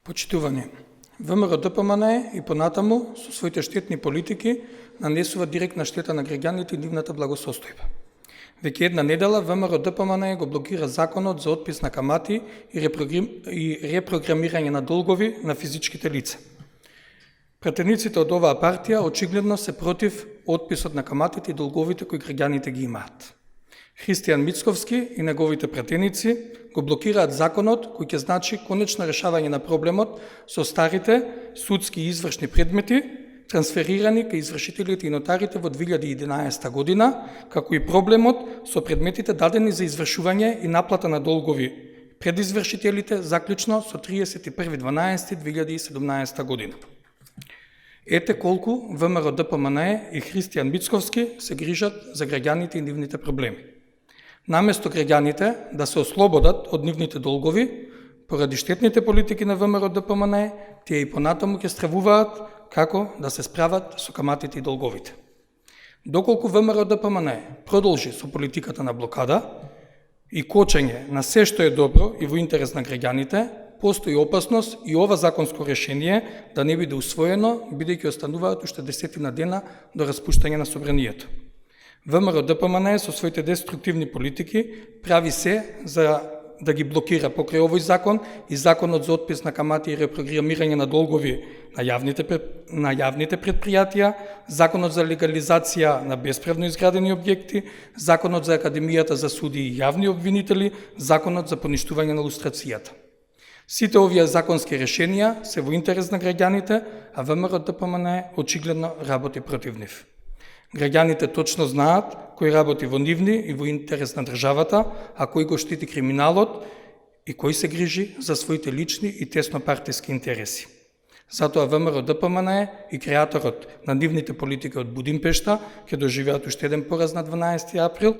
Почитувани, ВМРО ДПМН и понатаму со своите штетни политики нанесува директна штета на граѓаните и нивната благосостојба. Веќе една недела ВМРО ДПМН го блокира законот за отпис на камати и репрограмирање на долгови на физичките лица. Пратениците од оваа партија очигледно се против отписот на каматите и долговите кои граѓаните ги имаат. Христијан Мицковски и неговите пратеници го блокираат законот кој ќе значи конечно решавање на проблемот со старите судски и извршни предмети трансферирани кај извршителите и нотарите во 2011 година, како и проблемот со предметите дадени за извршување и наплата на долгови пред извршителите заклучно со 31.12.2017 година. Ете колку ВМРО ДПМН и Христијан Мицковски се грижат за граѓаните и нивните проблеми. Наместо граѓаните да се ослободат од нивните долгови, поради штетните политики на ВМРО ДПМН, тие и понатаму ќе стравуваат како да се справат со каматите и долговите. Доколку ВМРО ДПМН продолжи со политиката на блокада и кочење на се што е добро и во интерес на граѓаните, постои опасност и ова законско решение да не биде усвоено, бидејќи остануваат уште 10 дена до распуштање на собранието. ВМРО ДПМН со своите деструктивни политики прави се за да ги блокира покрај овој закон и законот за отпис на камати и репрограмирање на долгови на јавните предпријатија, законот за легализација на бесправно изградени објекти, законот за Академијата за суди и јавни обвинители, законот за поништување на лустрацијата. Сите овие законски решенија се во интерес на граѓаните, а ВМРО ДПМН очигледно работи против нив. Граѓаните точно знаат кој работи во нивни и во интерес на државата, а кој го штити криминалот и кој се грижи за своите лични и теснопартиски интереси. Затоа ВМРО ДПМН и креаторот на нивните политики од Будимпешта ќе доживеат уште еден пораз на 12 април,